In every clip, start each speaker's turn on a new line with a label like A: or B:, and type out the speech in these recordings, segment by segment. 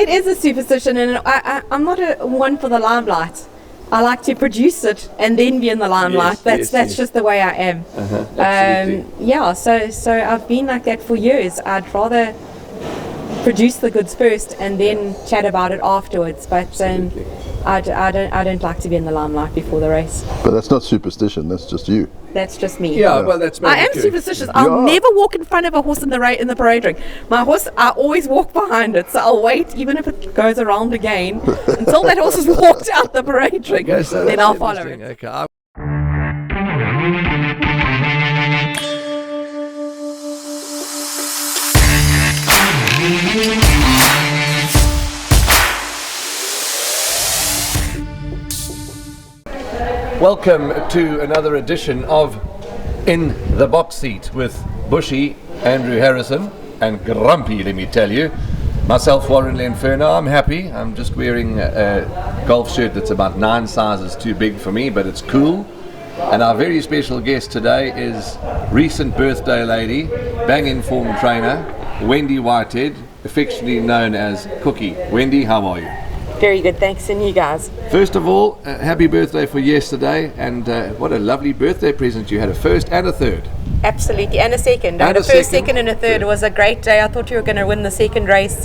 A: It is a superstition, and I'm not one for the limelight. I like to produce it and then be in the limelight. That's just the way I am.
B: Absolutely.
A: So I've been like that for years. I'd rather produce the goods first and then chat about it afterwards. But I don't like to be in the limelight before the race.
C: But that's not superstition. That's just you.
A: That's just me.
B: Yeah, well, that's
A: I am superstitious. I'll never walk in front of a horse in the parade ring. My horse, I always walk behind it. So I'll wait, even if it goes around again, until that horse has walked out the parade ring.
B: Okay, so
A: then I'll follow it.
B: Okay. Welcome to another edition of In the Box Seat with Bushy, Andrew Harrison, and Grumpy, let me tell you. Myself, Warren Lenferno. I'm happy. I'm just wearing a golf shirt that's about 9 sizes too big for me, but it's cool. And our very special guest today is recent birthday lady, bang-in form trainer, Wendy Whitehead, affectionately known as Cookie. Wendy, how are you?
A: Very good, thanks, and you guys?
B: First of all, happy birthday for yesterday, and what a lovely birthday present you had, a first and a third.
A: Absolutely, and a second. I had a first, second, and a third. It was a great day. I thought we were going to win the second race.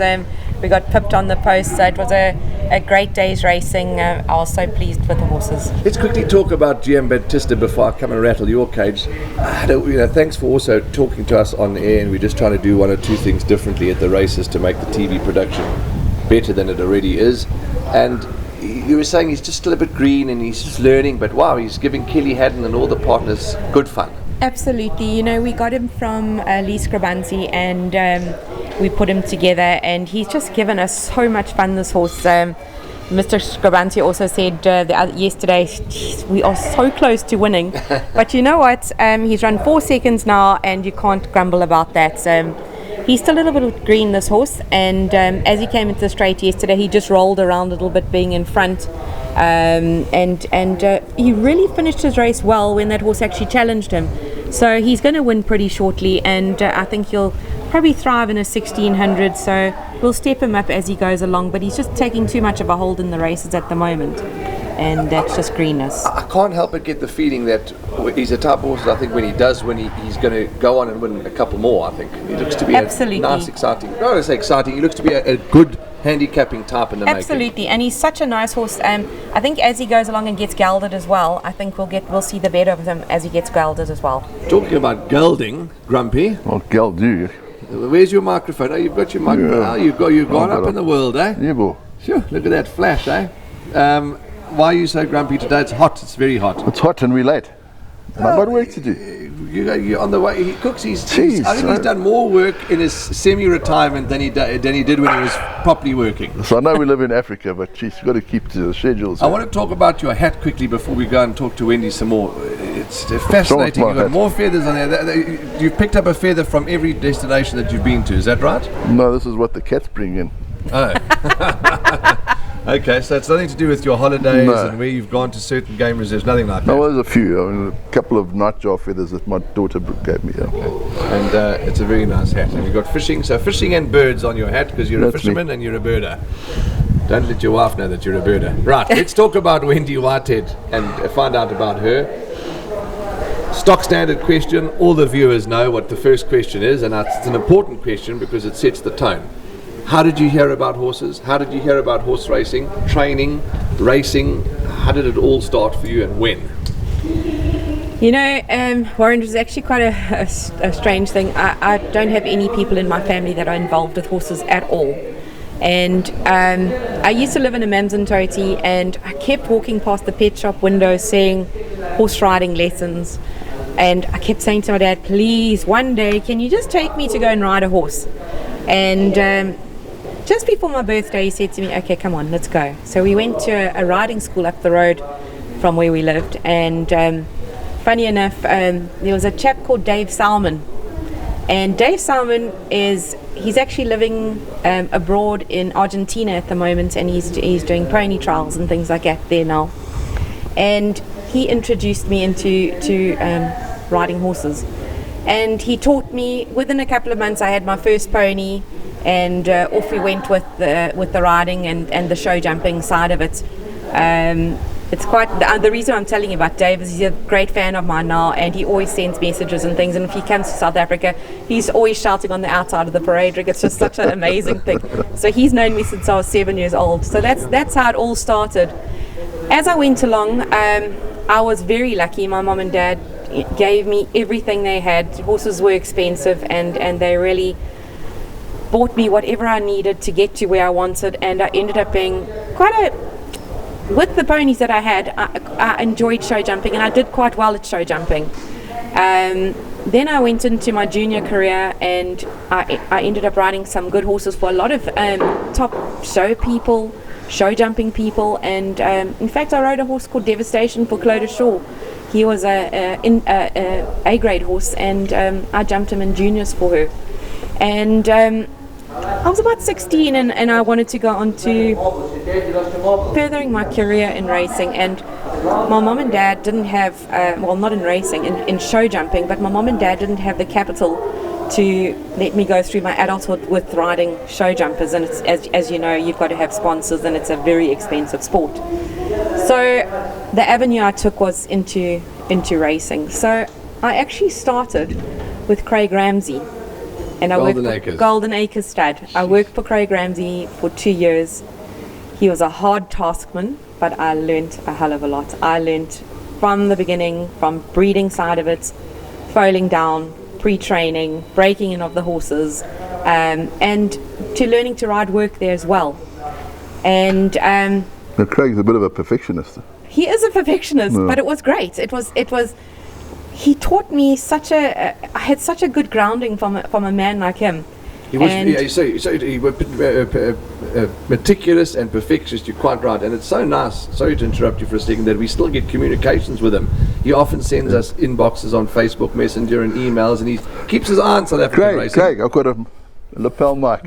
A: We got pipped on the post, so it was a great day's racing. I was so pleased with the horses.
B: Let's quickly talk about Giambattista before I come and rattle your cage. Thanks for also talking to us on air, and we're just trying to do one or two things differently at the races to make the TV production better than it already is. And you were saying he's just still a bit green and he's just learning, but wow, he's giving Kelly Haddon and all the partners good fun.
A: Absolutely. We got him from Lee Scribanti, and we put him together, and he's just given us so much fun, this horse. Mr. Scribanti also said yesterday, we are so close to winning. But you know what? He's run 4 seconds now, and you can't grumble about that. He's still a little bit green, this horse, and as he came into the straight yesterday, he just rolled around a little bit, being in front, and he really finished his race well when that horse actually challenged him. So he's going to win pretty shortly, and I think he'll probably thrive in a 1600, so we'll step him up as he goes along, but he's just taking too much of a hold in the races at the moment, and that's just greenness.
B: I can't help but get the feeling that he's a type of horse that I think when he does win, he's going to go on and win a couple more. I think he looks to be
A: Absolutely.
B: A nice, exciting, I don't want to say exciting, he looks to be a good handicapping type in the
A: Absolutely,
B: making.
A: And he's such a nice horse. I think as he goes along and gets gelded as well, I think we'll see the better of him as he gets gelded as well.
B: Talking about gelding, Grumpy.
C: Well, geld you.
B: Where's your microphone? Oh, you've got your microphone.
C: Yeah.
B: Oh, you've gone up in the world, eh?
C: Yeah, boy.
B: Sure, look at that flash, eh? Why are you so grumpy today? It's hot, it's very hot.
C: It's hot and we're late. And I've got work to do.
B: You're on the way. He cooks. I think
C: Jeez,
B: he's done more work in his semi-retirement than he did when he was properly working.
C: So I know we live in Africa, but geez, you've got to keep to the schedules.
B: I want to talk about your hat quickly before we go and talk to Wendy some more. It's fascinating.
C: my
B: You've got
C: hat.
B: more feathers on there. You've picked up a feather from every destination that you've been to. Is that right?
C: No, this is what the cats bring in.
B: Oh. Okay, so it's nothing to do with your holidays
C: No.
B: and where you've gone to certain game reserves, nothing like that.
C: No, there's a few. I mean, a couple of nightjar feathers that my daughter gave me. Yeah.
B: And it's a very nice hat. And you've got fishing, so fishing and birds on your hat because you're
C: That's
B: a fisherman
C: me.
B: and you're a birder. Don't let your wife know that you're a birder. Right, let's talk about Wendy Whitehead and find out about her. Stock standard question. All the viewers know what the first question is, and it's an important question because it sets the tone. How did you hear about horses? How did you hear about horse racing, training, racing? How did it all start for you and when?
A: Warren, it was actually quite a strange thing. I don't have any people in my family that are involved with horses at all. And I used to live in a Mamsentoti, and I kept walking past the pet shop window seeing horse riding lessons. And I kept saying to my dad, please, one day, can you just take me to go and ride a horse? And just before my birthday, he said to me, okay, come on, let's go. So we went to a riding school up the road from where we lived. And funny enough, there was a chap called Dave Salmon. And Dave Salmon he's actually living abroad in Argentina at the moment, and he's doing pony trials and things like that there now. And he introduced me into riding horses. And he taught me, within a couple of months I had my first pony, and off we went with the riding and the show jumping side of it. It's quite the reason I'm telling you about Dave is he's a great fan of mine now, and he always sends messages and things, and if he comes to South Africa he's always shouting on the outside of the parade rig. It's just such an amazing thing. So he's known me since I was 7 years old, so that's how it all started. As I went along, I was very lucky. My mom and dad gave me everything they had. Horses were expensive, and they really bought me whatever I needed to get to where I wanted, and I ended up being with the ponies that I had, I enjoyed show jumping, and I did quite well at show jumping. Then I went into my junior career, and I ended up riding some good horses for a lot of top show jumping people, and in fact I rode a horse called Devastation for Clodagh Shaw. He was a grade horse, and I jumped him in juniors for her. And I was about 16, and I wanted to go on to furthering my career in racing, and my mom and dad didn't have, not in racing, in show jumping, but my mom and dad didn't have the capital to let me go through my adulthood with riding show jumpers, and it's, as you know, you've got to have sponsors, and it's a very expensive sport. So the avenue I took was into racing. So I actually started with Craig Ramsey. And I worked for Golden Acres stud. I worked for Craig Ramsey for 2 years. He was a hard taskman, but I learnt a hell of a lot. I learnt from the beginning, from breeding side of it, foaling down, pre-training, breaking in of the horses, and to learning to ride work there as well. And
C: now Craig's a bit of a perfectionist.
A: He is a perfectionist, but it was great. It was. He taught me I had such a good grounding from a man like him.
B: He was, he was meticulous and perfectionist, you're quite right, and it's so nice, sorry to interrupt you for a second, that we still get communications with him. He often sends us inboxes on Facebook Messenger and emails, and he keeps his eye on South African racing.
C: Craig, I've got a lapel mic.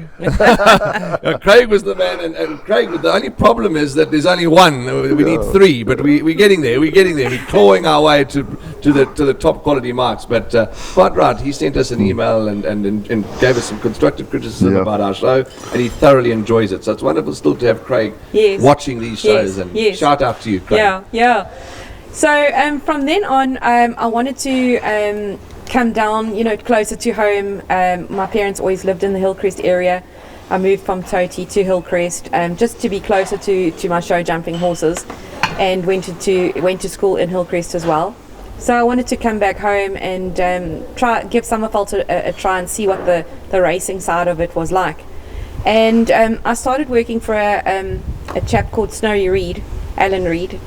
B: Craig was the man, and Craig, the only problem is that there's only one. We need three, but we're getting there. We're clawing our way to the top quality marks. But quite right, he sent us an email and gave us some constructive criticism about our show, and he thoroughly enjoys it. So it's wonderful still to have Craig watching these shows, and shout out to you, Craig.
A: Yeah. So from then on, I wanted to come down, closer to home. My parents always lived in the Hillcrest area. I moved from Toti to Hillcrest just to be closer to my show jumping horses, and went to school in Hillcrest as well. So I wanted to come back home and give Summerveld a try and see what the racing side of it was like. And I started working for a chap called Snowy Reed, Alan Reed.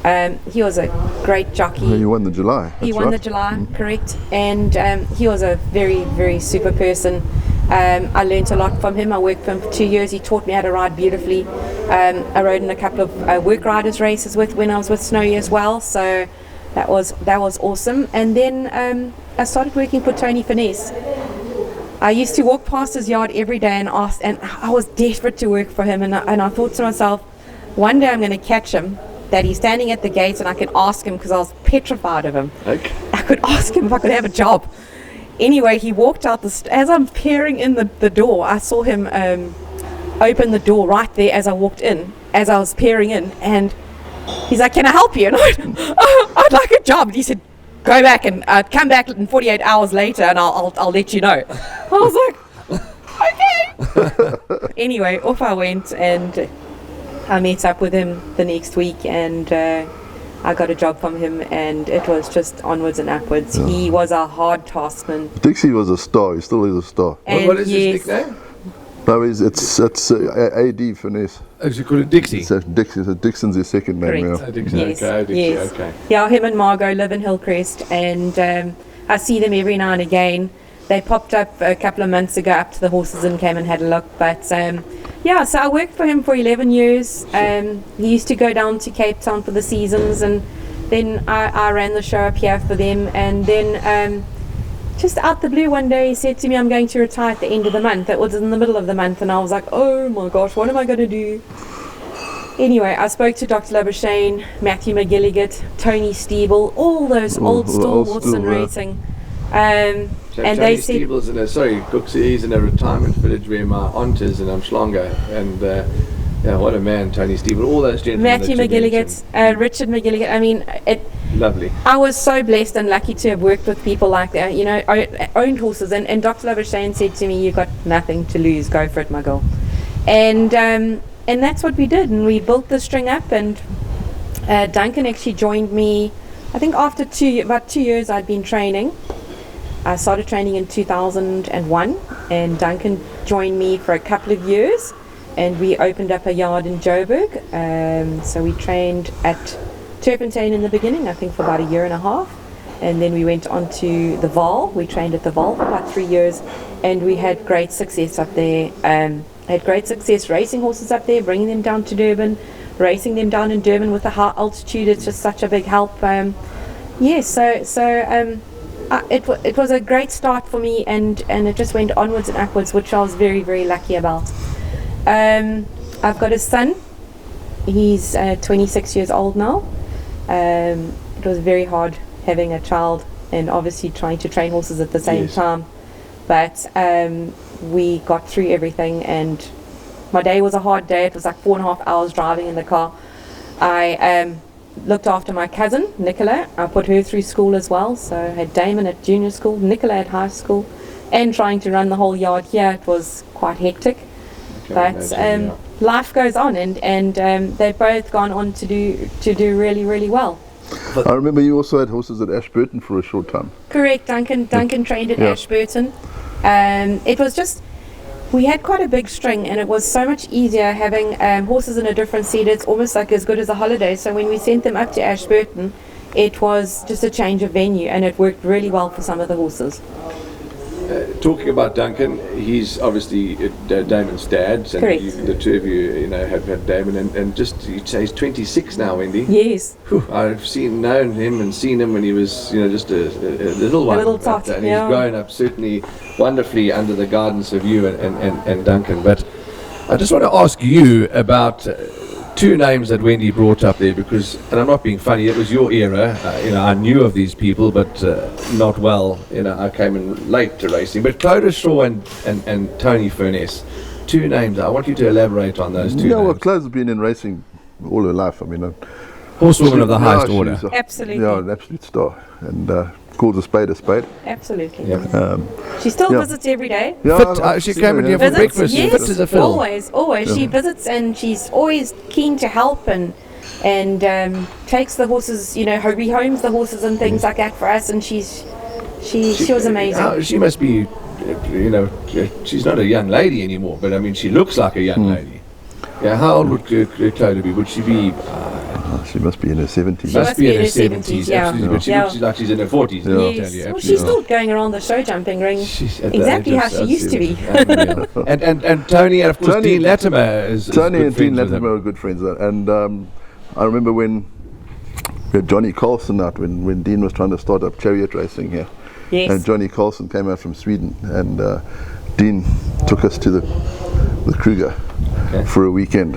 A: He was a great jockey.
C: He won the July.
A: He won the July, correct. And he was a very, very super person. I learnt a lot from him. I worked for him for 2 years. He taught me how to ride beautifully. I rode in a couple of work riders races when I was with Snowy as well. So that was awesome. And then I started working for Tony Finesse. I used to walk past his yard every day and I was desperate to work for him. And I thought to myself, one day I'm going to catch him, that he's standing at the gate, and I can ask him, because I was petrified of him. Okay. I could ask him if I could have a job. Anyway, he walked out as I'm peering in the door, I saw him open the door right there as I walked in, as I was peering in, and he's like, "Can I help you?" And I'd like a job. And he said, "Go back and come back in 48 hours later, and I'll let you know." I was like, "Okay." Anyway, off I went, and I met up with him the next week, and I got a job from him, and it was just onwards and upwards. Yeah. He was a hard taskman.
C: Dixie was a star. He still is a star.
B: What is his nickname?
C: No, it's AD Finesse.
B: Oh, so you call it Dixie?
C: Dixon's his second name.
A: Correct.
B: Dixie.
A: Yes.
B: Okay, Dixie.
A: Yes.
B: Okay.
A: Yeah, him and Margot live in Hillcrest, and I see them every now and again. They popped up a couple of months ago up to the horses and came and had a look. But yeah, so I worked for him for 11 years. He used to go down to Cape Town for the seasons, and then I ran the show up here for them. And then just out the blue one day he said to me, "I'm going to retire at the end of the month." It was in the middle of the month, and I was like, "Oh my gosh, what am I going to do?" Anyway, I spoke to Dr. Labuschagne, Matthew McGilligan, Tony Steeble, all those old stalwarts in racing.
B: So
A: and
B: Tony
A: they said,
B: Steebles he's in a retirement village where my aunt is in Umhlanga, and yeah, what a man, Tony Steebles. All those gentlemen.
A: Matthew McGilligan, Richard McGilligan. I mean,
B: lovely.
A: I was so blessed and lucky to have worked with people like that, you know, owned horses. And Dr. Labuschagne said to me, "You've got nothing to lose. Go for it, my girl." And that's what we did. And we built the string up. And Duncan actually joined me. I think after about 2 years I'd been training. I started training in 2001, and Duncan joined me for a couple of years, and we opened up a yard in Joburg. So we trained at Turpentine in the beginning, I think for about a year and a half, and then we went on to the Vaal. We trained at the Vaal for about 3 years, and we had great success up there. Had great success racing horses up there, bringing them down to Durban, racing them down in Durban with the high altitude. It's just such a big help. It was a great start for me, and it just went onwards and upwards, which I was very, very lucky about. I've got a son. He's 26 years old now. It was very hard having a child and obviously trying to train horses at the same time, but we got through everything, and my day was a hard day. It was like 4.5 hours driving in the car. I looked after my cousin Nicola. I put her through school as well, so I had Damon at junior school, Nicola at high school, and trying to run the whole yard here. It was quite hectic, but life goes on, and they've both gone on to do really, really well.
C: I remember you also had horses at Ashburton for a short time.
A: Correct. Duncan trained at Ashburton. It was just, we had quite a big string, and it was so much easier having horses in a different seat. It's almost like as good as a holiday. So when we sent them up to Ashburton, it was just a change of venue, and it worked really well for some of the horses.
B: Talking about Duncan, he's obviously Damon's dad, and
A: Correct.
B: The two of you, have had Damon, and just you'd say he's 26 now, Wendy.
A: Yes.
B: Whew, I've known him and seen him when he was, just a little one.
A: A little tot,
B: and he's grown up certainly wonderfully under the guidance of you and Duncan. But I just want to ask you about two names that Wendy brought up there, because, and I'm not being funny, it was your era. I knew of these people, but not well. I came in late to racing. But Clodagh Shaw and Tony Furness, two names. I want you to elaborate on those two names.
C: Well, Clodagh has been in racing all her life. I mean,
B: horsewoman of the highest order.
A: Absolutely.
C: Yeah, an absolute star, and calls a spade a spade.
A: Absolutely.
B: Yeah.
A: She still visits every day.
C: Yeah,
B: She came in here for breakfast.
A: Yes,
B: Fit as a fiddle.
A: always. Yeah. She visits, and she's always keen to help, and takes the horses, rehomes the horses and things like that for us, and she was amazing.
B: She must be, she's not a young lady anymore, but I mean, she looks like a young lady. Yeah, how old would Clodagh be? Would she be?
C: She must be in her 70s.
B: She must be in her 70s,
A: yeah.
B: absolutely. But she looks like she's in her 40s.
C: Yeah.
B: I'll tell you,
A: Well, she's still going around the show jumping ring, exactly how she used to be.
B: and Tony, and of course, Dean Latimer is
C: Tony and Dean
B: Latimer
C: are good friends, and I remember when we had Johnny Carlson out when Dean was trying to start up chariot racing here.
A: Yes.
C: And Johnny Carlson came out from Sweden, and Dean took us to the Kruger for a weekend.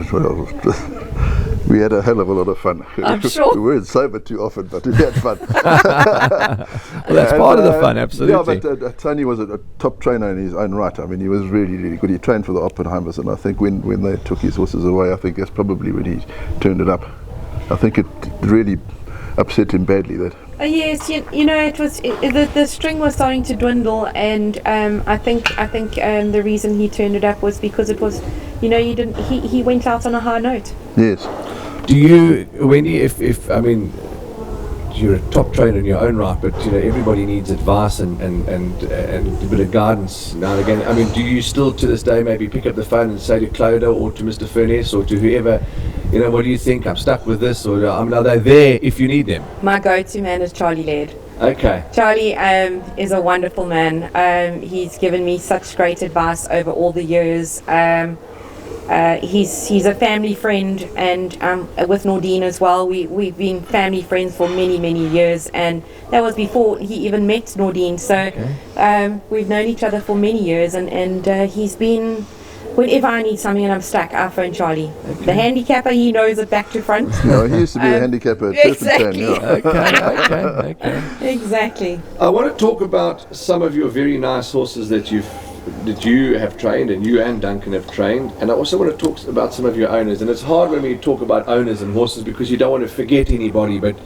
C: We had a hell of a lot of fun.
A: I'm sure.
C: We weren't sober too often, but we had fun.
B: Well, that's part of the fun, absolutely.
C: Yeah, but Tony was a top trainer in his own right. I mean, he was really, really good. He trained for the Oppenheimers, and I think when they took his horses away, I think that's probably when he turned it up. I think it really upset him badly that.
A: Yes, it was the string was starting to dwindle, and I think the reason he turned it up was because it was, he went out on a high note.
C: Yes.
B: Do you, Wendy, if I mean, you're a top trainer in your own right, but everybody needs advice and a bit of guidance now and again. I mean, do you still to this day maybe pick up the phone and say to Clodagh or to Mr. Furness or to whoever, what do you think? I'm stuck with this, or are they there if you need them? My
A: go-to man is Charlie Laird.
B: Okay.
A: Charlie is a wonderful man. He's given me such great advice over all the years. He's a family friend, and with Nordine as well. We've been family friends for many, many years, and that was before he even met Nordine. So we've known each other for many years, and he's been whenever I need something and I'm stuck, I phone Charlie. The handicapper, he knows it back to front.
C: No, he used to be a handicapper at
A: Exactly.
B: Okay.
A: Exactly.
B: I want to talk about some of your very nice horses that you have trained, and you and Duncan have trained, and I also want to talk about some of your owners. And it's hard when we talk about owners and horses because you don't want to forget anybody, but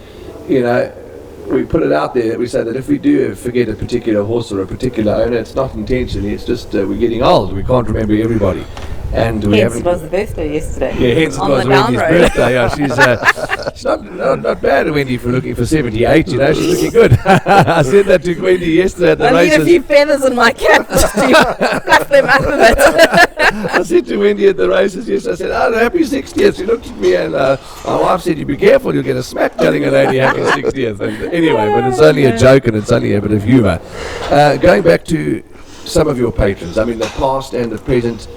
B: we put it out there. We say that if we do forget a particular horse or a particular owner, it's not intentionally, it's just we're getting old, we can't remember everybody. And we
A: Hence it was the birthday yesterday.
B: Yeah, hence it was Wendy's birthday. Yeah, she's not bad, Wendy, for looking for 78. She's looking good. I said that to Wendy yesterday at the races.
A: I need a few feathers in my cap just to fluff them up a bit.
B: I said to Wendy at the races yesterday, I said, happy 60th. She looked at me and my wife said, you be careful, you'll get a smack telling a lady happy 60th. And anyway, but it's only a joke and it's only a bit of humour. Going back to some of your patrons, I mean the past and the present,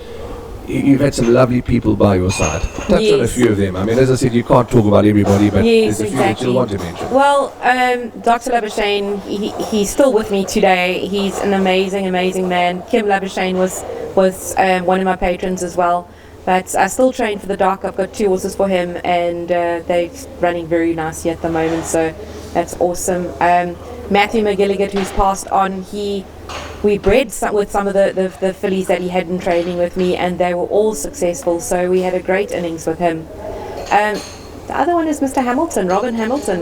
B: you've had some lovely people by your side. Touch on a few of them. I mean, as I said, you can't talk about everybody, but there's a few that you'll want to mention.
A: Well, Dr. Labuschagne, he's still with me today. He's an amazing, amazing man. Kim Labuschagne was one of my patrons as well. But I still train for the doc. I've got 2 horses for him, and they're running very nicely at the moment, so that's awesome. Matthew McGilligan, who's passed on, we bred with some of the fillies that he had been training with me, and they were all successful, so we had a great innings with him. The other one is Mr. Hamilton, Robin Hamilton.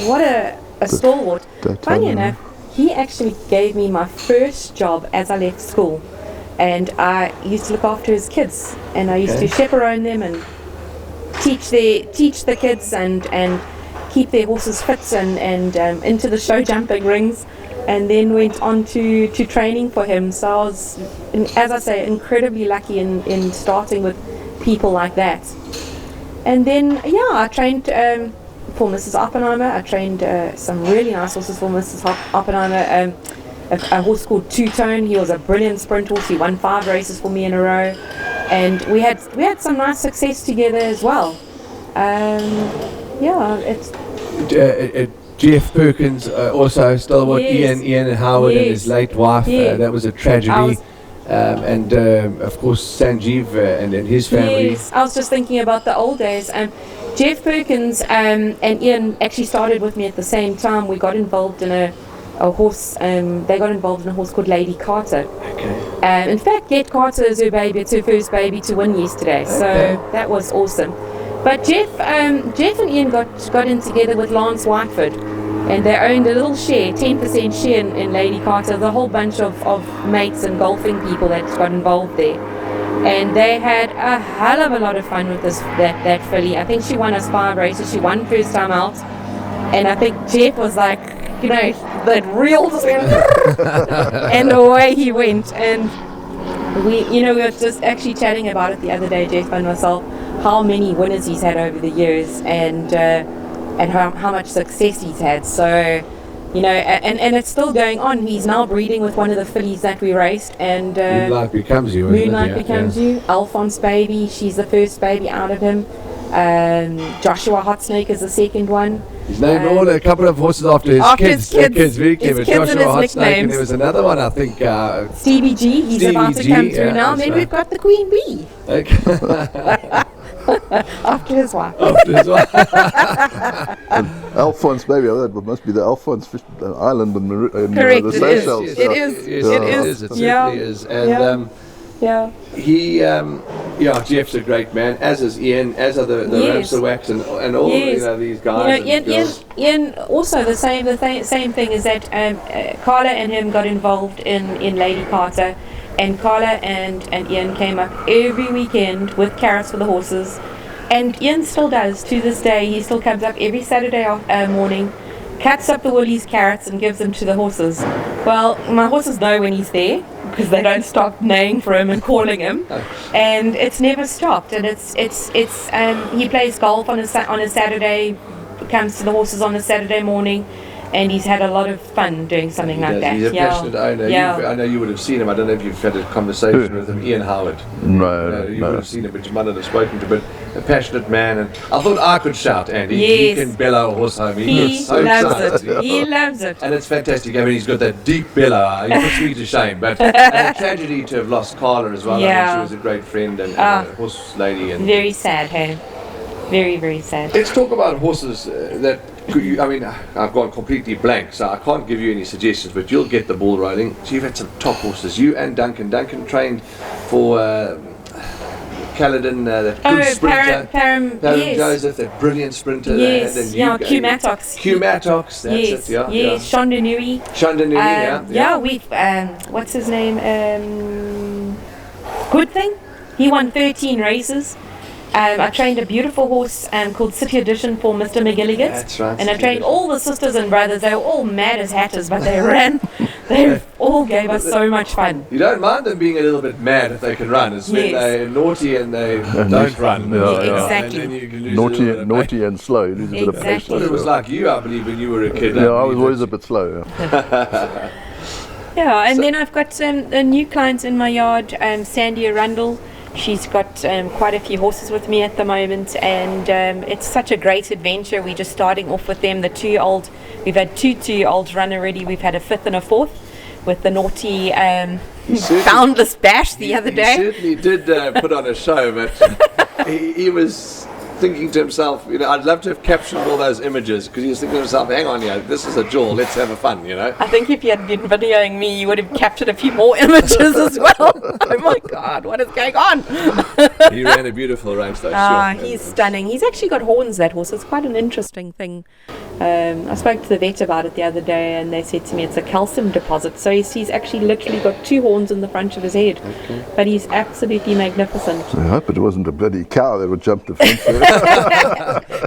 A: What a stalwart. Funny enough, he actually gave me my first job as I left school, and I used to look after his kids, and I used to chaperone them and teach the kids and keep their horses fit and into the show jumping rings. And then went on to training for him. So I was, as I say, incredibly lucky in starting with people like that. And then, I trained for Mrs. Oppenheimer. I trained some really nice horses for Mrs. Oppenheimer. A horse called Two-Tone. He was a brilliant sprint horse. He won 5 races for me in a row. And we had some nice success together as well.
B: It's... Jeff Perkins, also stalwart, Ian Howard and his late wife. That was a tragedy. And of course Sanjeev and his family.
A: Yes, I was just thinking about the old days. Jeff Perkins and Ian actually started with me at the same time. We got involved in a horse. They got involved in a horse called Lady Carter. Okay. In fact, Get Carter is her baby. It's her first baby to win yesterday. Okay. So that was awesome. But Jeff and Ian got in together with Lance Whiteford, and they owned a little share, 10% share in Lady Carter. The whole bunch of mates and golfing people that got involved there, and they had a hell of a lot of fun with that filly. I think she won us 5 races. She won first time out, and I think Jeff was like, that reeled us in, and away he went. And we were just actually chatting about it the other day, Jeff and myself, how many winners he's had over the years, and how much success he's had. So, and it's still going on. He's now breeding with one of the fillies that we raced, and
B: Moonlight Becomes You.
A: Moonlight Becomes You. Alphonse Baby, she's the first baby out of him. Joshua Hot Snake is the second one.
B: He's named a couple of horses after his kids. Very clever. Joshua Hot Snake, and there was another one, I think.
A: Stevie G. He's about to come through now. Then we've got the Queen Bee.
B: Okay.
A: After his wife.
C: Alphonse Baby, that must be the Alphonse Island in
A: Correct,
C: the Seychelles.
A: It is.
B: It certainly is. And Jeff's a great man, as is Ian, as are the Ramsawaks and all these guys.
A: Ian also the same thing is that Carla and him got involved in Lady Carter. And Carla and Ian came up every weekend with carrots for the horses. And Ian still does, to this day. He still comes up every Saturday morning, cuts up the woolies carrots and gives them to the horses. Well, my horses know when he's there, because they don't stop neighing for him and calling him. And it's never stopped. And he plays golf on a Saturday, comes to the horses on a Saturday morning. and he's had a lot of fun doing something like that.
B: He's a passionate owner. I know you would have seen him. I don't know if you've had a conversation with him, Ian Howard.
C: No,
B: You would have seen him, but you might not have spoken to him. But a passionate man, and I thought I could shout, Andy.
A: Yes.
B: He can bellow a horse home.
A: He
B: gets so
A: loves
B: excited.
A: it. He loves it.
B: And it's fantastic. I mean, he's got that deep bellow. He puts me to shame. But and a tragedy to have lost Carla as well.
A: Yeah.
B: I mean, she was a great friend and a horse lady. And
A: Very sad, hey? Very, very sad.
B: let's talk about horses I mean, I've gone completely blank, so I can't give you any suggestions, but you'll get the ball rolling. So you've had some top horses. You and Duncan. Duncan trained for Caledon, that good sprinter.
A: Param, yes.
B: Joseph, that brilliant sprinter.
A: Yes, Q Mattox.
B: Q Mattox, that's
A: Yes,
B: it, yeah.
A: yes. Shonda Nui.
B: Shonda Nui,
A: Yeah, we've, what's his name? Good Thing. He won 13 races. I trained a beautiful horse called City Edition for Mr. McGilligan.
B: That's right.
A: And I trained all the sisters and brothers. They were all mad as hatters, but they ran. They all gave us so much fun.
B: You don't mind them being a little bit mad if they can run. It's when they're naughty and they don't run.
A: Exactly.
B: And then you can lose
C: Naughty and slow. You lose a bit of
A: Exactly.
C: patience.
B: Well, it was like you, I believe, when you were a kid.
C: Yeah, I was always a bit slow.
A: Yeah, and then I've got a new client in my yard, Sandy Arundel. She's got quite a few horses with me at the moment, and it's such a great adventure. We're just starting off with them. The 2-year-old, we've had two 2-year-olds run already. We've had a 5th and a 4th with the naughty boundless bash the other day.
B: He certainly did put on a show, but he was thinking to himself, I'd love to have captured all those images, because he was thinking to himself, hang on, this is a jaw, let's have a fun,
A: I think if you had been videoing me, you would have captured a few more images as well. Oh my God, what is going on?
B: He ran a beautiful race though.
A: He's stunning. He's actually got horns, that horse. It's quite an interesting thing. I spoke to the vet about it the other day, and they said to me it's a calcium deposit. So he's actually literally got 2 horns in the front of his head. Okay. But he's absolutely magnificent.
C: I hope it wasn't a bloody cow that would jump the fence.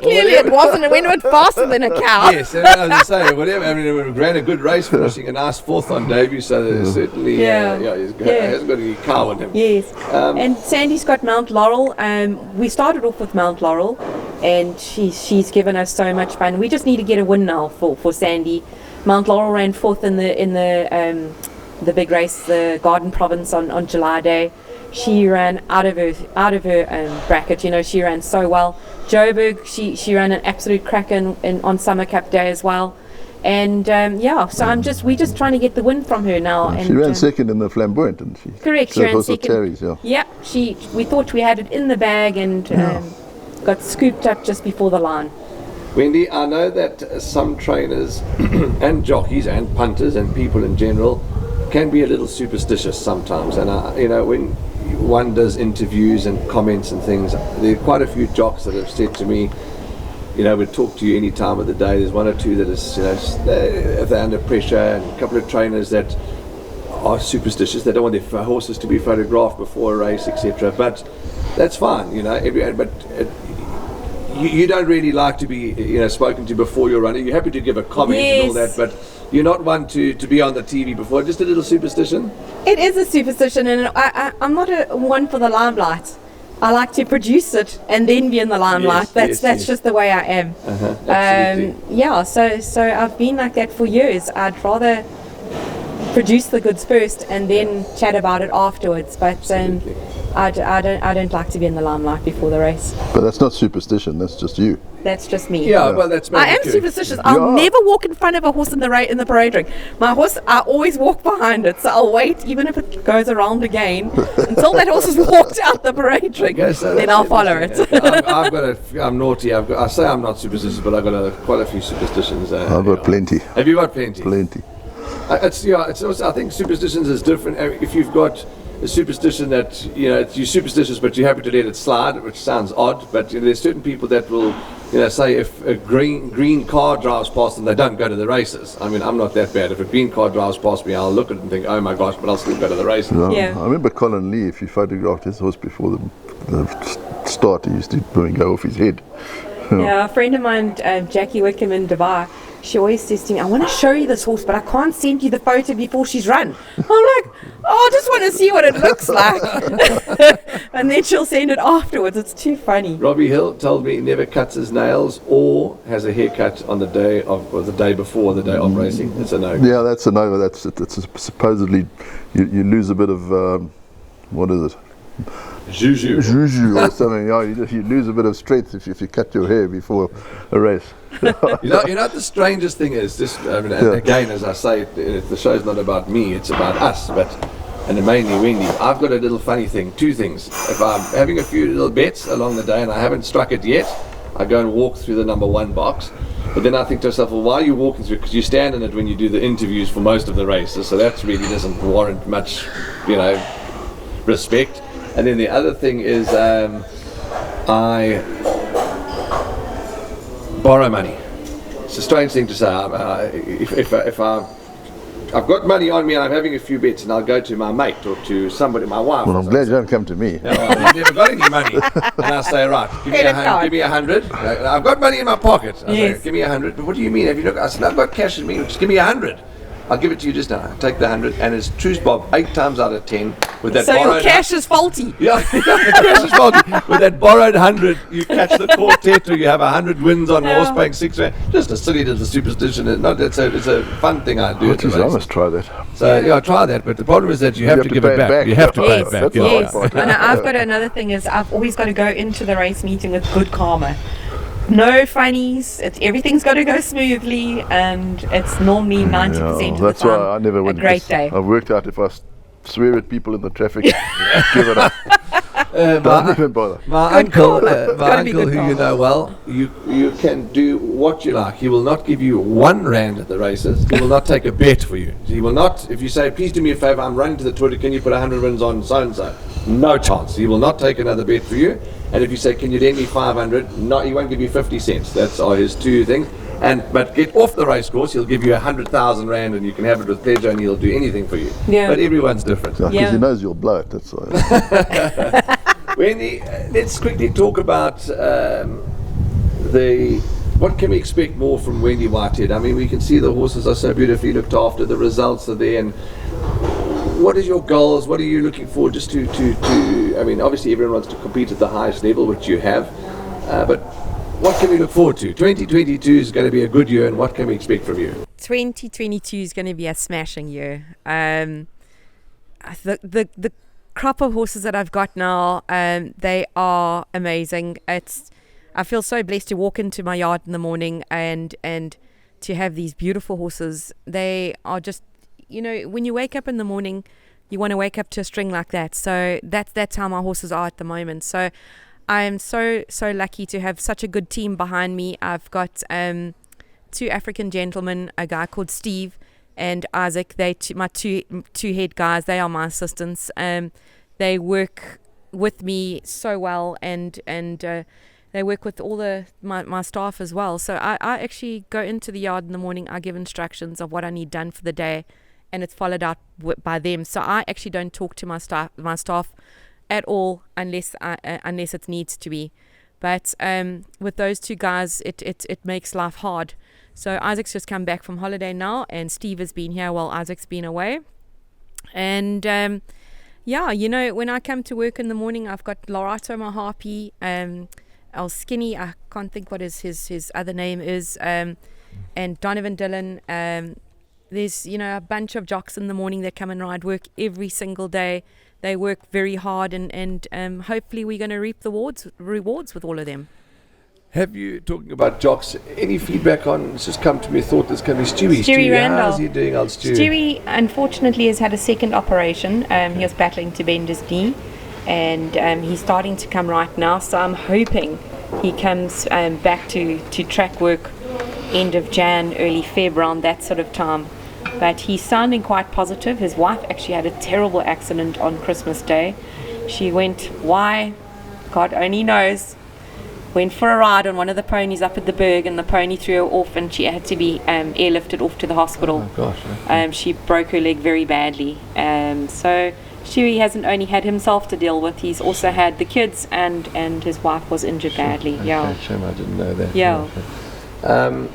A: Clearly it wasn't. It went a bit faster than a cow.
B: Yes, and I was saying, whatever. I mean, it ran a good race, finishing a nice 4th on debut, so there's certainly he hasn't got any cow in him.
A: Yes. And Sandy's got Mount Laurel. We started off with Mount Laurel, and she's given us so much fun. We just need to get a win now for Sandy. Mount Laurel ran 4th in the big race, the Garden Province on July Day. She ran out of her bracket. She ran so well. Joburg, she ran an absolute cracker on Summer Cup Day as well. And so we're just trying to get the win from her now.
C: She ran 2nd in the Flamboyant, didn't she?
A: Correct, she ran 2nd.
C: Terry's,
A: yeah, we thought we had it in the bag, and got scooped up just before the line.
B: Wendy, I know that some trainers and jockeys and punters and people in general can be a little superstitious sometimes, and when one does interviews and comments and things, there are quite a few jocks that have said to me, we'd talk to you any time of the day. There's one or two that is, if they're under pressure, and a couple of trainers that are superstitious. They don't want their horses to be photographed before a race, etc. But that's fine, but you don't really like to be spoken to before you're running. You're happy to give a comment and all that, but you're not one to be on the TV before. Just a little superstition?
A: It is a superstition, and I'm not one for the limelight. I like to produce it and then be in the limelight. That's just the way I am. So I've been like that for years. I'd rather produce the goods first and then chat about it afterwards. But I don't like to be in the limelight before the race.
C: But that's not superstition. That's just you.
A: That's just me.
B: Yeah, well, that's
A: I am superstitious. I'll never walk in front of a horse in the parade ring. My horse, I always walk behind it. So I'll wait, even if it goes around again, until that horse has walked out the parade ring. Then I'll follow it.
B: I'm naughty. I say I'm not superstitious, but I've got quite a few superstitions.
C: I've got plenty.
B: Have you got plenty?
C: Plenty.
B: It's also, I think superstitions is different. If you've got a superstition that you're superstitious but you're happy to let it slide, which sounds odd, but there's certain people that will say if a green car drives past them, they don't go to the races. I mean, I'm not that bad. If a green car drives past me, I'll look at it and think, oh my gosh, but I'll still go to the races.
C: I remember Colin Lee, if you photographed his horse before the start, he used to go off his head.
A: Yeah, a friend of mine, Jackie Wickham in Dubai, she always says to me, I want to show you this horse, but I can't send you the photo before she's run. I'm like, I just want to see what it looks like. And then she'll send it afterwards. It's too funny.
B: Robbie Hill told me he never cuts his nails or has a haircut on the day of, or the day before the day of racing. It's a no.
C: Yeah, that's a no. It's supposedly you lose a bit of what is it?
B: Juju.
C: Juju or something. Yeah, you lose a bit of strength if you cut your hair before a race.
B: You know what the strangest thing is? This, again, as I say, the show's not about me, it's about us, and mainly Wendy. I've got a little funny thing, two things. If I'm having a few little bets along the day and I haven't struck it yet, I go and walk through the number 1 box. But then I think to myself, well, why are you walking through? Because you stand in it when you do the interviews for most of the races, so that really doesn't warrant much, respect. And then the other thing is I borrow money. It's a strange thing to say. If I've got money on me and I'm having a few bets and I'll go to my mate or to somebody, my wife.
C: Well, I'm glad you don't come to me.
B: I've never got any money. And I'll say, right, give me 100. I've got money in my pocket. I'll say, give me 100. But what do you mean? Have you looked? I said, I've got cash in me. Just give me 100. I'll give it to you just now. Take the 100, and it's truth, Bob, 8 times out of 10 with that. So
A: your cash is faulty.
B: Yeah, the cash is faulty. With that borrowed 100, you catch the quartet, or you have 100 wins on horse paying £6. Just a silly little superstition. It's a fun thing I do.
C: I must try that.
B: So try that. But the problem is that you have to give it back. You have to pay it back.
A: Yes. And I've got another thing is I've always got to go into the race meeting with good karma. No funnies. Everything's got to go smoothly, and it's normally 90% of the time.
C: That's why I never win.
A: A great day.
C: I've worked out if I swear at people in the traffic, give it up. Don't even bother.
B: My uncle, who you know well, you can do what you like. He will not give you £1 at the races. He will not take a bet for you. He will not. If you say, please do me a favour, I'm running to the Twitter, can you put 100 wins on so and so? No chance. He will not take another bet for you. And if you say, can you lend me 500? No, he won't give you 50 cents. That's his two things. But get off the race course, he'll give you 100,000 rand and you can have it with pleasure and he'll do anything for you. Yeah. But everyone's different.
C: Because he knows you'll blow it, that's why.
B: Wendy, let's quickly talk about what can we expect more from Wendy Whitehead? I mean, we can see the horses are so beautifully looked after, the results are there, and what are your goals? What are you looking for just to I mean, obviously everyone wants to compete at the highest level, which you have, but what can we look forward to? 2022 is going to be a good year, and what can we expect from you?
A: 2022 is going to be a smashing year. The crop of horses that I've got now, they are amazing. I feel so blessed to walk into my yard in the morning and to have these beautiful horses. They are just, when you wake up in the morning, you want to wake up to a string like that. So that's how my horses are at the moment. So I am so lucky to have such a good team behind me. I've got 2 African gentlemen, a guy called Steve and Isaac. They my two head guys. They are my assistants. They work with me so well, and they work with all my staff as well. So I actually go into the yard in the morning. I give instructions of what I need done for the day, and it's followed out by them. So I actually don't talk to my staff at all unless it needs to be. But with those 2 guys, it makes life hard. So Isaac's just come back from holiday now, and Steve has been here while Isaac's been away. And when I come to work in the morning, I've got Lorato, my harpy, El Skinny, I can't think what his other name is, and Donovan Dillon. There's a bunch of jocks in the morning that come and ride work every single day. They work very hard, and hopefully we're going to reap the rewards with all of them.
B: Have you, talking about jocks, any feedback on, it's just come to me, thought this can be Stewie
A: Randall.
B: How's he doing, old Stewie?
A: Stewie, unfortunately, has had a second operation. He was battling to bend his knee, and he's starting to come right now, so I'm hoping he comes back to track work end of Jan, early Feb, around that sort of time. But he's sounding quite positive. His wife actually had a terrible accident on Christmas Day. She went, why? God only knows. Went for a ride on one of the ponies up at the Berg, and the pony threw her off, and she had to be airlifted off to the hospital.
B: Oh gosh.
A: She broke her leg very badly. So Stewie hasn't only had himself to deal with, he's also had the kids, and his wife was injured badly.
B: Okay,
A: yeah.
B: Shame I didn't know that.
A: Yeah.
B: Okay.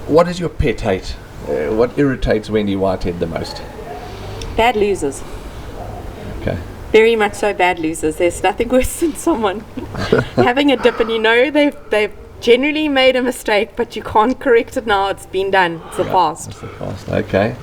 B: What is your pet hate? What irritates Wendy Whitehead the most?
A: Bad losers.
B: Okay.
A: Very much so, bad losers. There's nothing worse than someone having a dip and they've generally made a mistake, but you can't correct it now. It's been done. It's the past.
B: It's the past. Okay.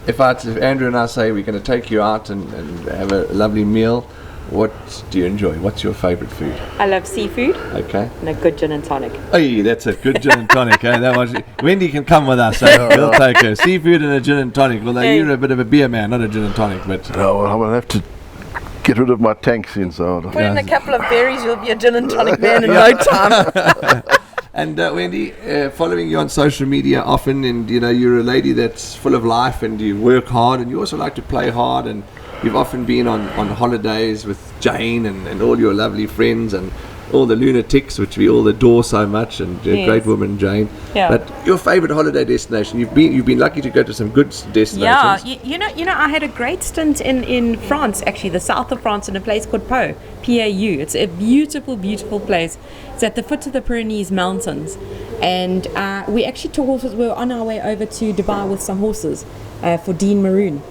B: If Andrew and I say we're going to take you out and have a lovely meal, what do you enjoy? What's your favourite food?
A: I love seafood.
B: Okay.
A: And a good gin and tonic.
B: Hey, that's a good gin and tonic. That was Wendy can come with us. We'll take her. Seafood and a gin and tonic. Although you're a bit of a beer man, not a gin and tonic, but
C: Oh, well, I'm going to have to get rid of my tank soon, so
A: Put in a couple of berries, you'll be a gin and tonic man in no time.
B: And Wendy, following you on social media often, and you're a lady that's full of life, and you work hard, and you also like to play hard, and you've often been on holidays with Jane and all your lovely friends and all the lunatics, which we all adore so much, and
A: Yes.
B: great woman Jane.
A: Yeah.
B: But your favourite holiday destination? You've been lucky to go to some good destinations.
A: Yeah, you know, I had a great stint in France, actually, the south of France, in a place called Pau, P-A-U. It's a beautiful, beautiful place. It's at the foot of the Pyrenees Mountains, and we actually took horses. We were on our way over to Dubai with some horses for Dean Maroon,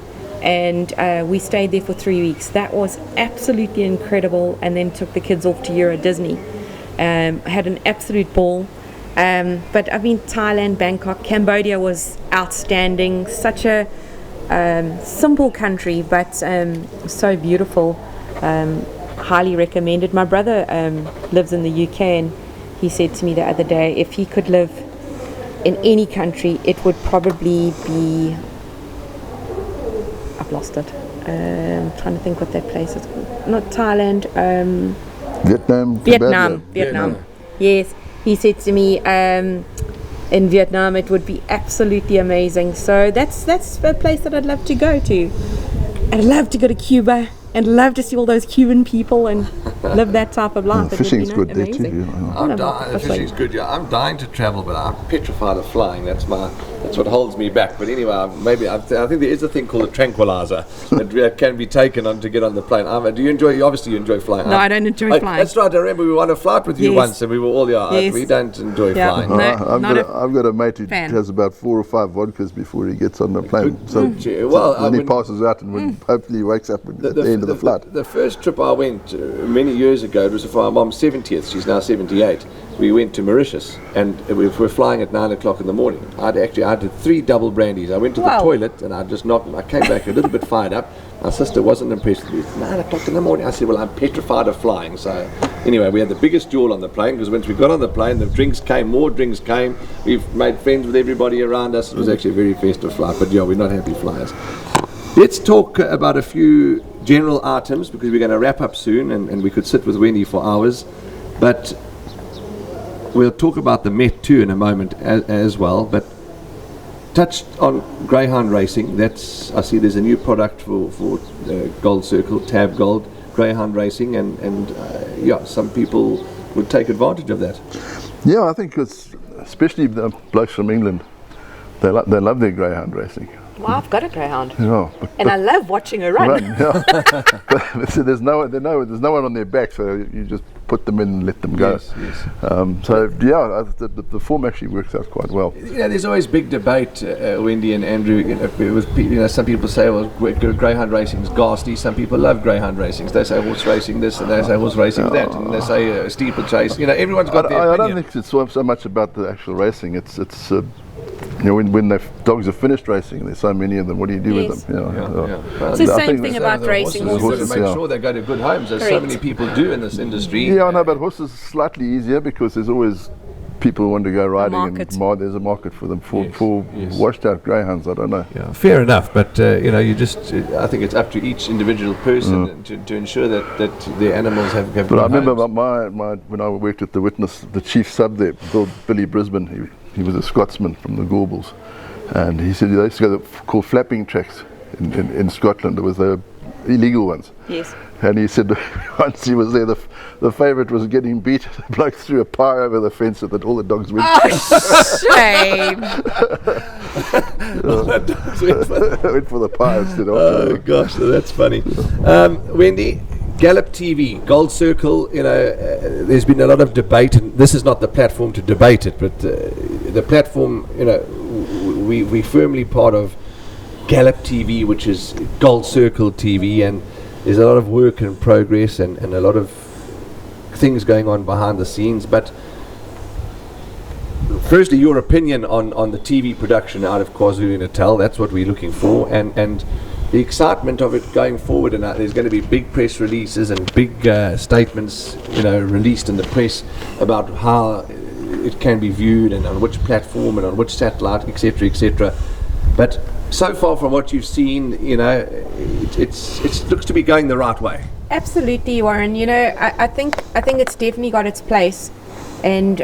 A: and we stayed there for 3 weeks. That was absolutely incredible, and then took the kids off to Euro Disney. Had an absolute ball. But I've been Thailand, Bangkok, Cambodia was outstanding. Such a simple country, but so beautiful. Highly recommended. My brother lives in the UK, and he said to me the other day, if he could live in any country, it would probably be, I've lost it. I'm trying to think what that place is called. Not Thailand. Vietnam. Yes, he said to me, in Vietnam it would be absolutely amazing. So that's a place that I'd love to go to. I'd love to go to Cuba and love to see all those Cuban people and live that type of life.
C: Fishing's good there
A: amazing.
C: too.
B: Fishing's good. Yeah, I'm dying to travel, but I'm petrified of flying. That's what holds me back. But anyway, I think there is a thing called a tranquilizer that can be taken on to get on the plane. Do you enjoy? Obviously, you enjoy flying.
A: No, I don't enjoy flying.
B: That's right. I remember we were on a flight with you once, and we were all we don't enjoy flying.
A: No,
C: I've got a mate who has about 4 or 5 vodkas before he gets on the plane. Then he passes out, and hopefully he wakes up at the end of the flight.
B: The first trip I went many years ago, it was for my mom's 70th. She's now 78. We went to Mauritius, and we were flying at 9 o'clock in the morning. I did 3 double brandies. I went to the toilet, and I just knocked. I came back a little bit fired up. My sister wasn't impressed with me. It's 9 o'clock in the morning. I said, well, I'm petrified of flying. So anyway, we had the biggest duel on the plane, because once we got on the plane, the drinks came, more drinks came. We've made friends with everybody around us. It was actually a very festive flight, but yeah, we're not happy flyers. Let's talk about a few general items, because we're going to wrap up soon, and we could sit with Wendy for hours. But we'll talk about the Met too in a moment as well. But touched on Greyhound racing. I see there's a new product for Gold Circle, Tab Gold, Greyhound racing, and some people would take advantage of that.
C: Yeah, I think especially the blokes from England, they love their Greyhound racing.
A: Well, I've got a Greyhound,
C: and
A: I love watching her run.
C: So there's no one on their back, so you just put them in and let them go.
B: Yes.
C: The form actually works out quite well.
B: Yeah, there's always big debate, Wendy and Andrew. Some people say, well, Greyhound racing is ghastly. Some people love Greyhound racing. They say horse racing this, and they say horse racing that, and they say steeplechase. Everyone's got their opinion.
C: I don't think it's so much about the actual racing. It's when the dogs have finished racing, there's so many of them. What do you do with them?
A: It's the same thing about racing
B: horses. Make sure they go to good homes, as so many people do in this industry.
C: Yeah, I know, but horses are slightly easier, because there's always people who want to go riding, and there's a market for them. For washed out greyhounds, I don't know.
B: Yeah, fair enough, but I think it's up to each individual person to ensure that their animals have good
C: But I
B: homes.
C: remember when I worked at the Witness, the chief sub there, Billy Brisbane, he was a Scotsman from the Gorbals, and he said they used to go called flapping tracks in Scotland. There was illegal ones.
A: Yes.
C: And he said once he was there, the favourite was getting beat. The bloke threw a pie over the fence so that all the dogs went.
A: Oh, shame!
C: Went for the pie instead of.
B: Oh gosh, that's funny. Wendy, Gallup TV, Gold Circle, there's been a lot of debate, and this is not the platform to debate it, but the platform, we're firmly part of Gallop TV, which is Gold Circle TV, and there's a lot of work in progress and a lot of things going on behind the scenes. But firstly, your opinion on the TV production out of KwaZulu-Natal. That's what we're looking for, and the excitement of it going forward. And there's going to be big press releases and big statements, released in the press about how it can be viewed and on which platform and on which satellite, etc., etc. But so far, from what you've seen, it looks to be going the right way.
A: Absolutely, Warren. I think it's definitely got its place, and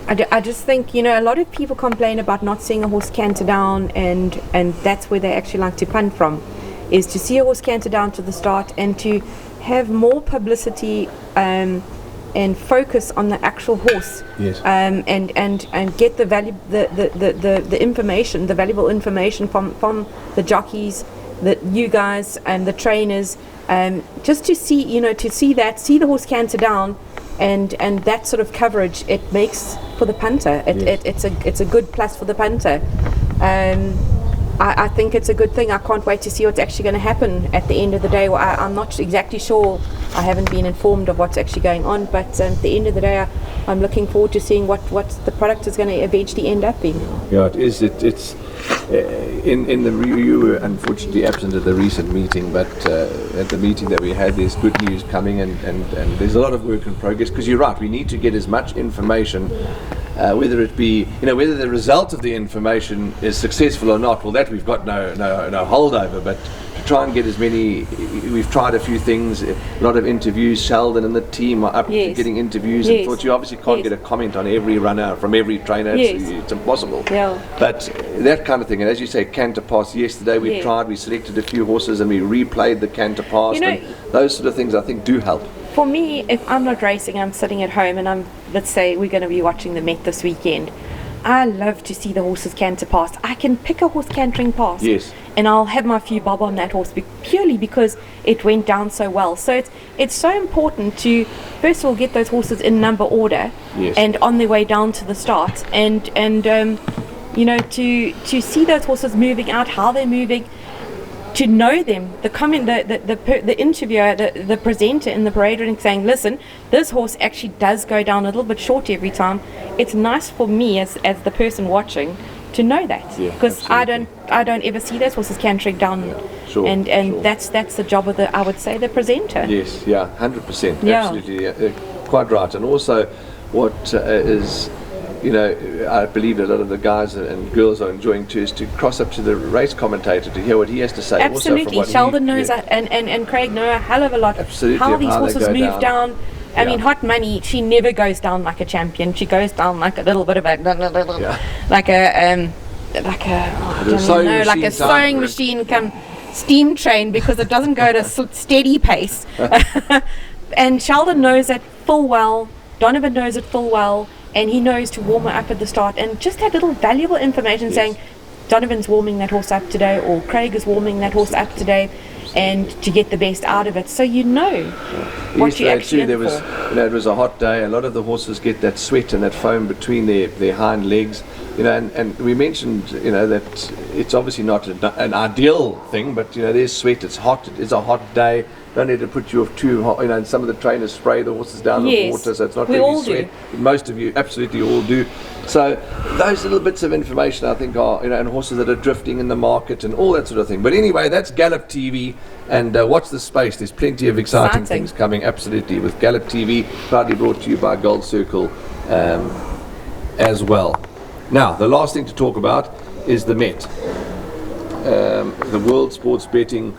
A: I just think a lot of people complain about not seeing a horse canter down, and that's where they actually like to punt from, is to see a horse canter down to the start and to have more publicity and focus on the actual horse.
B: Yes.
A: And get the value, the information, the valuable information from the jockeys, you guys and the trainers, just to see the horse canter down, and that sort of coverage it makes for the punter. It's a good plus for the punter. I think it's a good thing. I can't wait to see what's actually going to happen at the end of the day. Well, I'm not exactly sure. I haven't been informed of what's actually going on, but at the end of the day, I'm looking forward to seeing what the product is going to eventually end up being.
B: Yeah, it is. It's in the you were unfortunately absent at the recent meeting, but at the meeting that we had, there's good news coming, and there's a lot of work in progress. Because you're right, we need to get as much information. Whether it be, whether the result of the information is successful or not, well, that we've got no hold over. But to try and get as many, we've tried a few things, a lot of interviews. Sheldon and the team are up to getting interviews. And thought you obviously can't get a comment on every runner from every trainer. It's impossible.
A: Yeah.
B: But that kind of thing, and as you say, canter pass. Yesterday we tried, we selected a few horses and we replayed the canter pass. And those sort of things I think do help.
A: For me, if I'm not racing, I'm sitting at home and let's say we're going to be watching the Met this weekend, I love to see the horses canter past. I can pick a horse cantering past, and I'll have my few bob on that horse purely because it went down so well. So it's so important to first of all get those horses in number order and on their way down to the start, and to see those horses moving out, how they're moving. To know them, the interviewer, the presenter in the parade ring saying, listen, this horse actually does go down a little bit short every time. It's nice for me as the person watching to know that, because I don't ever see those horses cantering down, and that's the job of I would say the presenter.
B: Yes, 100%, absolutely, quite right. And also, what is I believe a lot of the guys and girls are enjoying too is to cross up to the race commentator to hear what he has to say.
A: Absolutely,
B: also
A: Sheldon knows that, and Craig know a hell of a lot.
B: Absolutely,
A: how these horses move down. I mean, Hot Money, she never goes down like a champion. She goes down like a little bit of a like a sewing machine come steam train, because it doesn't go at a steady pace. And Sheldon knows that full well. Donovan knows it full well. And he knows to warm her up at the start, and just that little valuable information saying Donovan's warming that horse up today, or Craig is warming that horse up today, and to get the best out of it, so what you actually
B: there was it was a hot day. A lot of the horses get that sweat and that foam between their hind legs, and we mentioned that it's obviously not an ideal thing, but there's sweat, it's hot, it is a hot day. Don't need to put you off too hot. And some of the trainers spray the horses down with water, so it's not really sweat. Most of you absolutely all do. So those little bits of information, I think, are and horses that are drifting in the market and all that sort of thing. But anyway, that's Gallop TV, and watch the space. There's plenty of exciting things coming, absolutely, with Gallop TV, proudly brought to you by Gold Circle as well. Now, the last thing to talk about is the Met, the World Sports Betting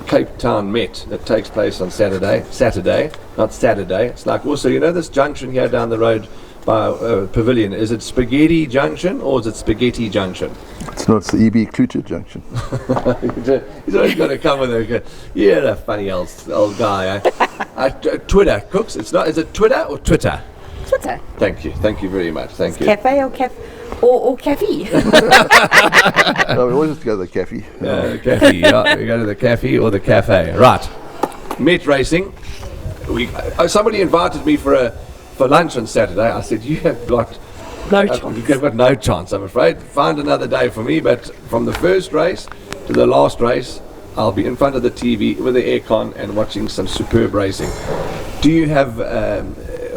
B: Cape Town Met that takes place on Saturday, not Saturday. It's like also, this junction here down the road by Pavilion, is it Spaghetti Junction or is it Spaghetti Junction?
C: It's not, it's the EB Kluter Junction.
B: He's always got to come with a funny old guy. Twitter, Cooks, it's not, is it Twitter or Twitter?
A: Twitter.
B: Thank you very much, thank you.
A: Cafe or cafe?
C: No, we always have to go to the cafe.
B: Cafe, we go to the cafe or the cafe. Right. Met racing. Somebody invited me for lunch on Saturday. I said, you have got
A: No chance.
B: You've got no chance, I'm afraid. Find another day for me, but from the first race to the last race, I'll be in front of the TV with the aircon and watching some superb racing. Do you have a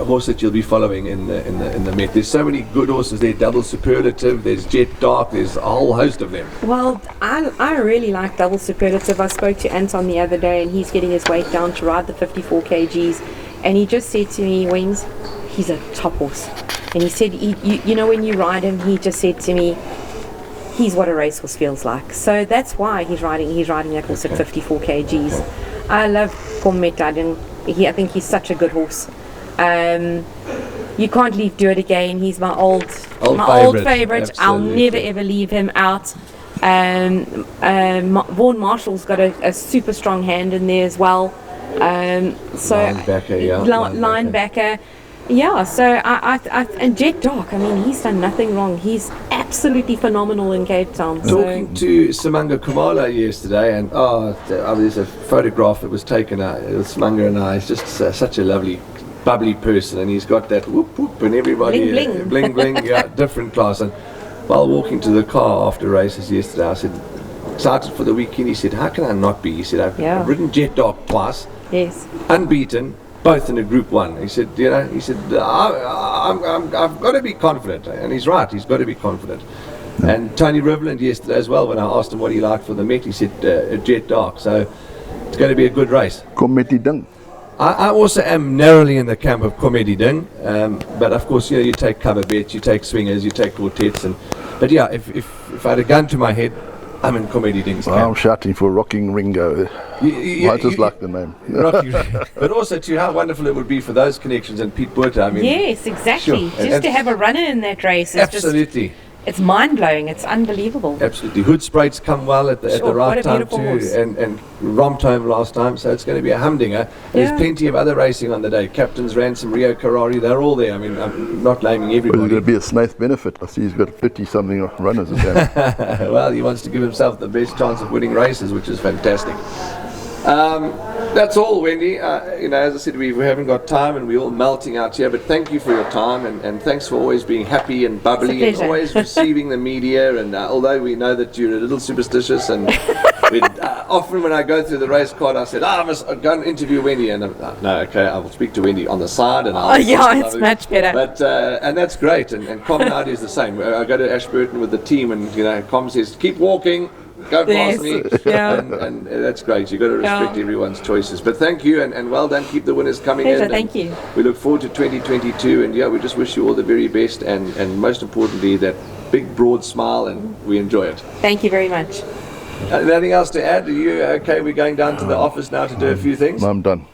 B: horse that you'll be following in the Met? There's so many good horses there. Double Superlative, there's Jet Dark, there's a whole host of them.
A: Well, I really like Double Superlative. I spoke to Anton the other day, and he's getting his weight down to ride the 54 kgs, and he just said to me, Wings, he's a top horse. And he said, you know, when you ride him, he just said to me, he's what a racehorse feels like. So that's why he's riding that horse at 54 kgs. I love Commetadin. I think he's such a good horse. You can't leave Do It Again. He's my old favorite. I'll never ever leave him out. Vaughan Marshall's got a super strong hand in there as well. Linebacker. Yeah, so and Jet Dark, I mean, he's done nothing wrong. He's absolutely phenomenal in Cape Town.
B: Talking to Simanga Kumala yesterday, and there's a photograph that was taken with Simanga and I. He's just such a lovely, bubbly person, and he's got that whoop whoop, and everybody
A: bling
B: bling, yeah, different class. And while walking to the car after races yesterday, I said, excited for the weekend. He said, how can I not be? He said, I've ridden Jet Dark twice,
A: yes,
B: unbeaten, both in a Group 1. He said, I've got to be confident, and he's right. He's got to be confident. Yeah. And Tony Riverland yesterday as well, when I asked him what he liked for the Met, he said Jet Dark. So it's going to be a good race.
C: Comedy Ding.
B: I also am narrowly in the camp of Comedy Ding, but of course, you take cover bets, you take swingers, you take quartets, but yeah, if I had a gun to my head, I'm in Comedy Ding's camp.
C: I'm shouting for Rocking Ringo. I just like the name.
B: But also, too, how wonderful it would be for those connections and Pete Buerta. I mean,
A: yes, exactly.
B: Sure.
A: Just to have a runner in that race.
B: Absolutely.
A: It's mind blowing. It's unbelievable.
B: Absolutely. Hood-Spraits come well at the right time too, and romped home last time, so it's going to be a humdinger. There's plenty of other racing on the day. Captain's Ransom, Rio Carrari, they're all there. I mean, I'm not naming everybody.
C: Well, it's going to be a Snaith benefit. I see he's got 50-something runners again.
B: Well, he wants to give himself the best chance of winning races, which is fantastic. That's all, Wendy. As I said, we haven't got time and we're all melting out here, but thank you for your time and thanks for always being happy and bubbly and always receiving the media. And although we know that you're a little superstitious, and often when I go through the race card, I said, I must go and interview Wendy. And no, okay, I will speak to Wendy on the side. And
A: it's much better.
B: But and that's great. And Com now is the same. I go to Ashburton with the team, and Com says, keep walking. Go past me, and that's great. You've got to respect everyone's choices. But thank you, and well done. Keep the winners coming in.
A: Thank you.
B: We look forward to 2022, and we just wish you all the very best, and most importantly, that big, broad smile, and we enjoy it.
A: Thank you very much.
B: Anything else to add? Are you okay? We're going down to the office now to do a few things.
C: I'm done.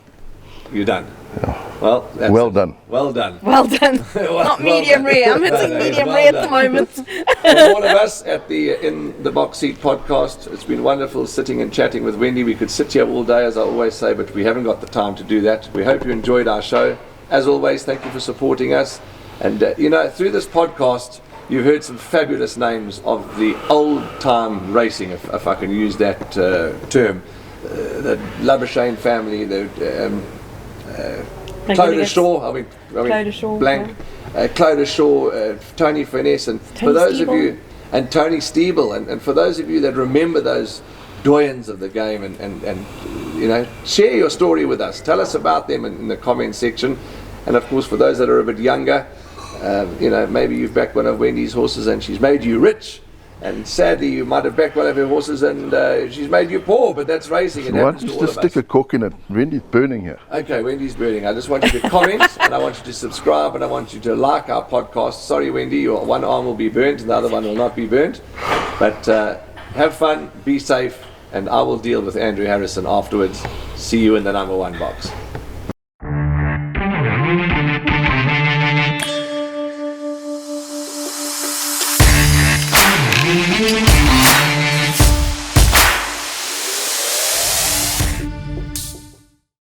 B: You're done.
C: Yeah.
B: Well
C: done.
B: Well done.
A: Well done. Not medium rare. I'm hitting medium rare at the moment.
B: For all of us at the In the Box Seat podcast, it's been wonderful sitting and chatting with Wendy. We could sit here all day, as I always say, but we haven't got the time to do that. We hope you enjoyed our show. As always, thank you for supporting us. And through this podcast, you've heard some fabulous names of the old-time racing, if I can use that term. The Labuschagne family, the Clodagh Shaw,
A: Clodagh Shaw,
B: blank. Clodagh Shaw, Tony Furness, and for those of you, and Tony Steeble, and for those of you that remember those doyens of the game, and share your story with us. Tell us about them in the comment section. And of course, for those that are a bit younger, maybe you've backed one of Wendy's horses and she's made you rich. And sadly, you might have backed one of her horses and she's made you poor, but that's racing. Why don't you just
C: stick a cork in it? Wendy's burning here.
B: Okay, Wendy's burning. I just want you to comment and I want you to subscribe and I want you to like our podcast. Sorry, Wendy, your one arm will be burnt and the other one will not be burnt. But have fun, be safe, and I will deal with Andrew Harrison afterwards. See you in the number 1 box.